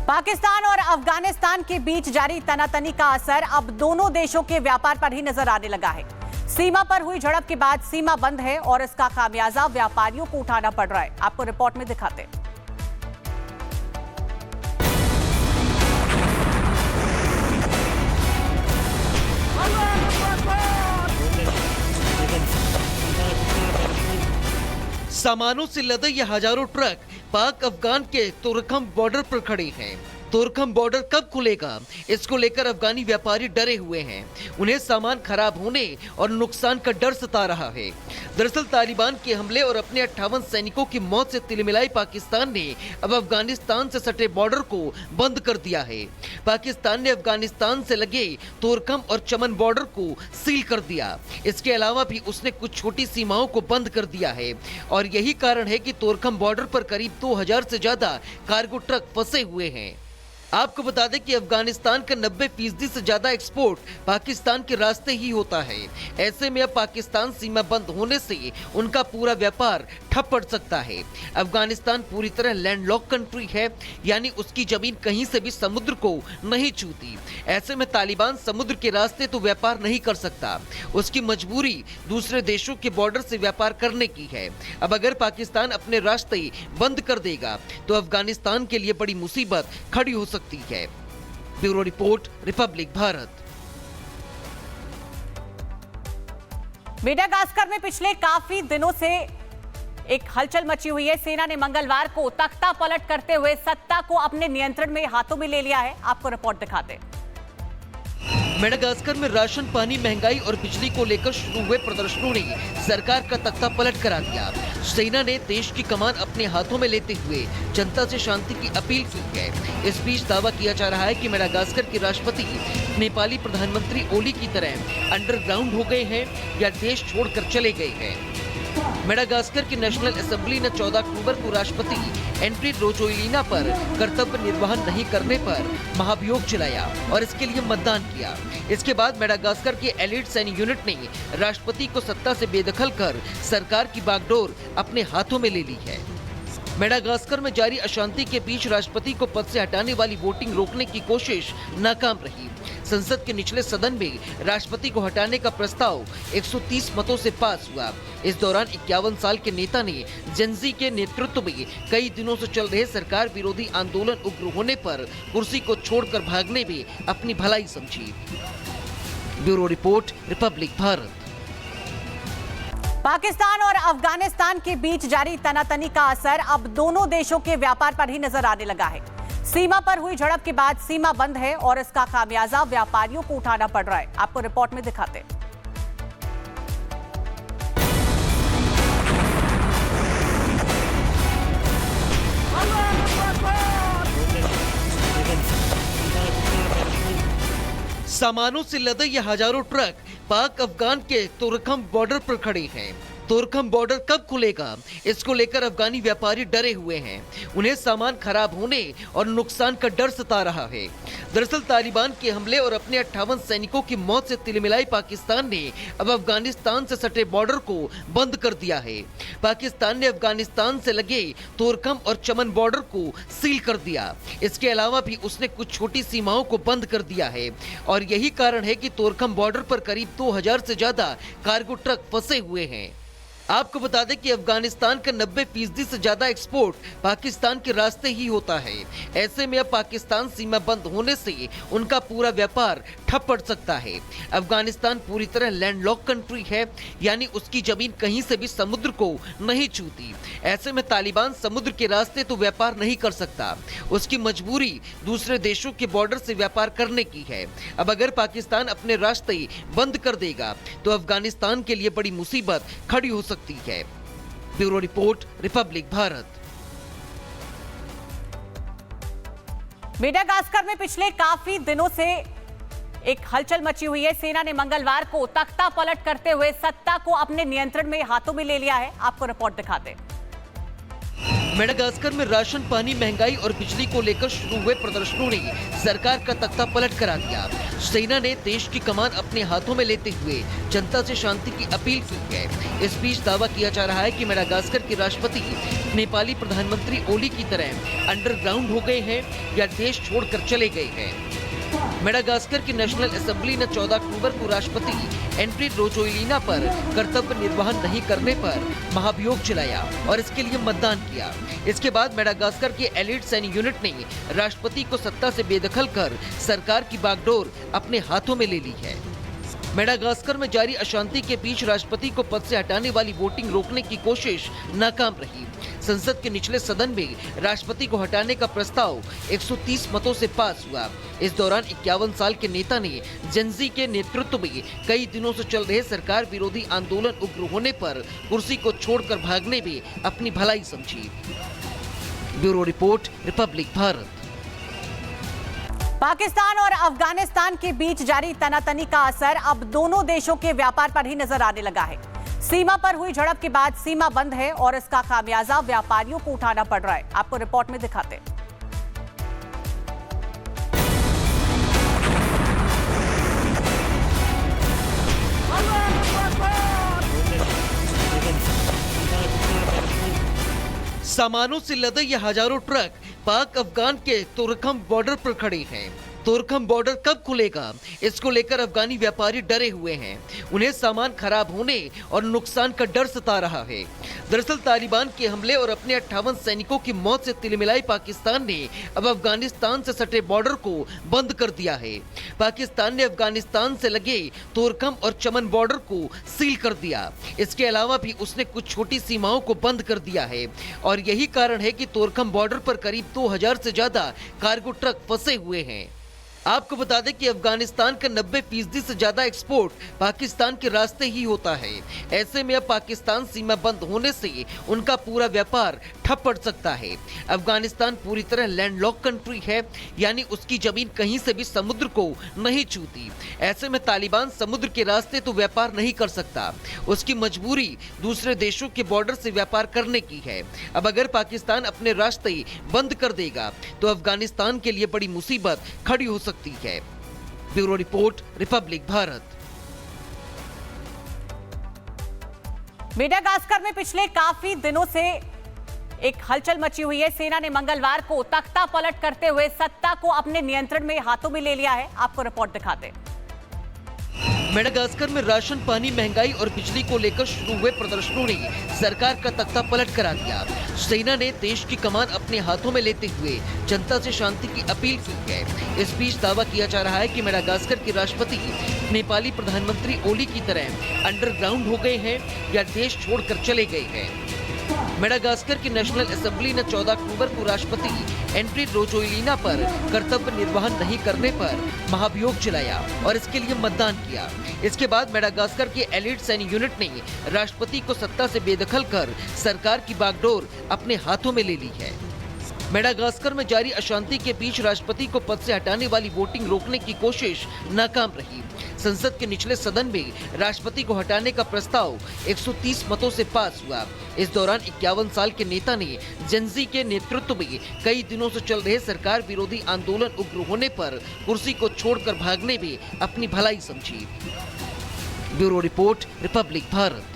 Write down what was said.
पाकिस्तान और अफगानिस्तान के बीच जारी तनातनी का असर अब दोनों देशों के व्यापार पर ही नजर आने लगा है। सीमा पर हुई झड़प के बाद सीमा बंद है और इसका खामियाजा व्यापारियों को उठाना पड़ रहा है। आपको रिपोर्ट में दिखाते हैं। सामानों से लदे ये हजारों ट्रक पाक अफगान के तुर्कम बॉर्डर पर खड़े हैं। तुर्कम बॉर्डर कब खुलेगा, इसको लेकर अफगानी व्यापारी डरे हुए हैं। उन्हें सामान खराब होने और नुकसान का डर सता रहा है। दरअसल तालिबान के हमले और अपने 58 सैनिकों की मौत से तिलमिलाई पाकिस्तान ने अब अफगानिस्तान से सटे बॉर्डर को बंद कर दिया है। पाकिस्तान ने अफगानिस्तान से लगे तुर्कम और चमन बॉर्डर को सील कर दिया। इसके अलावा भी उसने कुछ छोटी सीमाओं को बंद कर दिया है और यही कारण है कि तुर्कम बॉर्डर पर करीब 2000 से ज्यादा कार्गो ट्रक फंसे हुए हैं। आपको बता दें कि अफगानिस्तान का 90% से ज्यादा एक्सपोर्ट पाकिस्तान के रास्ते ही होता है। ऐसे में अब पाकिस्तान सीमा बंद होने से उनका पूरा व्यापार ठप पड़ सकता है। अफगानिस्तान पूरी तरह लैंडलॉक कंट्री है, यानी उसकी जमीन कहीं से भी समुद्र को नहीं छूती। ऐसे में तालिबान समुद्र के रास्ते तो व्यापार नहीं कर सकता। उसकी मजबूरी दूसरे देशों के बॉर्डर से व्यापार करने की है। अब अगर पाकिस्तान अपने रास्ते बंद कर देगा तो अफगानिस्तान के लिए बड़ी मुसीबत खड़ी हो सकती है। Bureau report, Republic Bharat. Madagascar में पिछले काफी दिनों से एक हलचल मची हुई है। सेना ने मंगलवार को तख्ता पलट करते हुए सत्ता को अपने नियंत्रण में हाथों में ले लिया है। आपको रिपोर्ट दिखाते हैं। मेडागास्कर में राशन, पानी, महंगाई और बिजली को लेकर शुरू हुए प्रदर्शनों ने सरकार का तख्ता पलट करा दिया। सेना ने देश की कमान अपने हाथों में लेते हुए जनता से शांति की अपील की है। इस बीच दावा किया जा रहा है कि मेडागास्कर के राष्ट्रपति नेपाली प्रधानमंत्री ओली की तरह अंडरग्राउंड हो गए हैं या देश छोड़कर चले गए हैं। मेडागास्कर की नेशनल असेंबली ने 14 अक्टूबर को राष्ट्रपति एंड्री राजोएलिना पर कर्तव्य निर्वहन नहीं करने पर महाभियोग चलाया और इसके लिए मतदान किया। इसके बाद मेडागास्कर के एलिट सैन्य यूनिट ने राष्ट्रपति को सत्ता से बेदखल कर सरकार की बागडोर अपने हाथों में ले ली है। मेडागास्कर में जारी अशांति के बीच राष्ट्रपति को पद से हटाने वाली वोटिंग रोकने की कोशिश नाकाम रही। संसद के निचले सदन में राष्ट्रपति को हटाने का प्रस्ताव 130 मतों से पास हुआ। इस दौरान 51 साल के नेता ने जेनजी के नेतृत्व में कई दिनों से चल रहे सरकार विरोधी आंदोलन उग्र होने पर कुर्सी को छोड़कर भागने में अपनी भलाई समझी। Bureau report, Republic Bharat. Pakistan और अफगानिस्तान के बीच जारी तनातनी का असर अब दोनों देशों के व्यापार पर ही नजर आने लगा है। सीमा पर हुई झड़प के बाद सीमा बंद है और इसका खामियाजा व्यापारियों को उठाना पड़ रहा है। आपको रिपोर्ट में दिखाते हैं। सामानों से लदे ये हजारों ट्रक पाक अफगान के तुर्कम बॉर्डर पर खड़े हैं। तुर्कम बॉर्डर कब खुलेगा, इसको लेकर अफगानी व्यापारी डरे हुए हैं। उन्हें सामान खराब होने और नुकसान का डर सता रहा है। दरअसल तालिबान के हमले और अपने 58 सैनिकों की मौत से तिलमिलाई पाकिस्तान ने अब अफगानिस्तान से सटे बॉर्डर को बंद कर दिया है। पाकिस्तान ने अफगानिस्तान से लगे तुर्कम और चमन बॉर्डर को सील कर दिया। इसके अलावा भी उसने कुछ छोटी सीमाओं को बंद कर दिया है और यही कारण है कि तुर्कम बॉर्डर पर करीब 2000 से ज्यादा कार्गो ट्रक फंसे हुए हैं। आपको बता दें कि अफगानिस्तान का 90% से ज्यादा एक्सपोर्ट पाकिस्तान के रास्ते ही होता है। ऐसे में अब पाकिस्तान सीमा बंद होने से उनका पूरा व्यापार ठप पड़ सकता है। अफगानिस्तान पूरी तरह लैंडलॉक कंट्री है, यानी उसकी जमीन कहीं से भी समुद्र को नहीं छूती। ऐसे में तालिबान समुद्र के रास्ते तो व्यापार नहीं कर सकता। उसकी मजबूरी दूसरे देशों के बॉर्डर से व्यापार करने की है। अब अगर पाकिस्तान अपने रास्ते बंद कर देगा तो अफगानिस्तान के लिए बड़ी मुसीबत खड़ी हो सकती है। Bureau report, Republic Bharat. Madagascar में पिछले काफी दिनों से एक हलचल मची हुई है। सेना ने मंगलवार को तख्ता पलट करते हुए सत्ता को अपने नियंत्रण में हाथों में ले लिया है। आपको रिपोर्ट दिखाते हैं। मेडागास्कर में राशन, पानी, महंगाई और बिजली को लेकर शुरू हुए प्रदर्शनों ने सरकार का तख्ता पलट करा दिया। सेना ने देश की कमान अपने हाथों में लेते हुए जनता से शांति की अपील की है। इस बीच दावा किया जा रहा है कि मेडागास्कर के राष्ट्रपति नेपाली प्रधानमंत्री ओली की तरह अंडरग्राउंड हो गए हैं या देश छोड़कर चले गए हैं। मेडागास्कर की नेशनल असेंबली ने 14 अक्टूबर को राष्ट्रपति एंड्री राजोएलिना पर कर्तव्य निर्वहन नहीं करने पर महाभियोग चलाया और इसके लिए मतदान किया। इसके बाद मेडागास्कर के एलीट सैन्य यूनिट ने राष्ट्रपति को सत्ता से बेदखल कर सरकार की बागडोर अपने हाथों में ले ली है। मेडागास्कर में जारी अशांति के बीच राष्ट्रपति को पद से हटाने वाली वोटिंग रोकने की कोशिश नाकाम रही। संसद के निचले सदन में राष्ट्रपति को हटाने का प्रस्ताव 130 मतों से पास हुआ। इस दौरान 51 साल के नेता ने जेनजी के नेतृत्व में कई दिनों से चल रहे सरकार विरोधी आंदोलन उग्र होने पर कुर्सी को छोड़कर भागने में अपनी भलाई समझी। Bureau report, Republic Bharat. Pakistan और अफगानिस्तान के बीच जारी तनातनी का असर अब दोनों देशों के व्यापार पर ही नजर आने लगा है। सीमा पर हुई झड़प के बाद सीमा बंद है और इसका खामियाजा व्यापारियों को उठाना पड़ रहा है। आपको रिपोर्ट में दिखाते हैं। सामानों से लदे ये हजारों ट्रक पाक अफगान के तुरखम बॉर्डर पर खड़े हैं। तुरखम बॉर्डर कब खुलेगा, इसको लेकर अफगानी व्यापारी डरे हुए हैं। उन्हें सामान खराब होने और नुकसान का डर सता रहा है। दरअसल तालिबान के हमले और अपने 58 सैनिकों की मौत से तिलमिलाई पाकिस्तान ने अब अफगानिस्तान से सटे बॉर्डर को बंद कर दिया है। पाकिस्तान ने अफगानिस्तान से लगे तुरखम और चमन बॉर्डर को सील कर दिया। इसके अलावा भी उसने कुछ छोटी सीमाओं को बंद कर दिया है और यही कारण है कि तुरखम बॉर्डर पर करीब 2000 से ज्यादा कार्गो ट्रक फंसे हुए हैं। आपको बता दें कि अफगानिस्तान का 90% से ज्यादा एक्सपोर्ट पाकिस्तान के रास्ते ही होता है। ऐसे में अब पाकिस्तान सीमा बंद होने से उनका पूरा व्यापार ठप पड़ सकता है। अफगानिस्तान पूरी तरह लैंडलॉक कंट्री है, यानी उसकी जमीन कहीं से भी समुद्र को नहीं छूती। ऐसे में तालिबान समुद्र के रास्ते तो व्यापार नहीं कर सकता। उसकी मजबूरी दूसरे देशों के बॉर्डर से व्यापार करने की है। अब अगर पाकिस्तान अपने रास्ते बंद कर देगा तो अफगानिस्तान के लिए बड़ी मुसीबत खड़ी हो सकती है। Bureau report, Republic Bharat. Madagascar में पिछले काफी दिनों से एक हलचल मची हुई है। सेना ने मंगलवार को तख्ता पलट करते हुए सत्ता को अपने नियंत्रण में हाथों में ले लिया है। आपको रिपोर्ट दिखाते हैं। मेडागास्कर में राशन, पानी, महंगाई और बिजली को लेकर शुरू हुए प्रदर्शनों ने सरकार का तख्ता पलट करा दिया। सेना ने देश की कमान अपने हाथों में लेते हुए जनता से शांति की अपील की है। इस बीच दावा किया जा रहा है कि मेडागास्कर के राष्ट्रपति नेपाली प्रधानमंत्री ओली की तरह अंडरग्राउंड हो गए हैं या देश छोड़कर चले गए हैं। मेडागास्कर की नेशनल असेंबली ने 14 अक्टूबर को राष्ट्रपति एंड्री राजोएलिना पर कर्तव्य निर्वहन नहीं करने पर महाभियोग चलाया और इसके लिए मतदान किया। इसके बाद मेडागास्कर के एलीट सैन्य यूनिट ने राष्ट्रपति को सत्ता से बेदखल कर सरकार की बागडोर अपने हाथों में ले ली है। मेडागास्कर में जारी अशांति के बीच राष्ट्रपति को पद से हटाने वाली वोटिंग रोकने की कोशिश नाकाम रही। संसद के निचले सदन में राष्ट्रपति को हटाने का प्रस्ताव 130 मतों से पास हुआ। इस दौरान 51 साल के नेता ने जेनजी के नेतृत्व में कई दिनों से चल रहे सरकार विरोधी आंदोलन उग्र होने पर कुर्सी को छोड़कर भागने में अपनी भलाई समझी। Bureau report, Republic Bharat.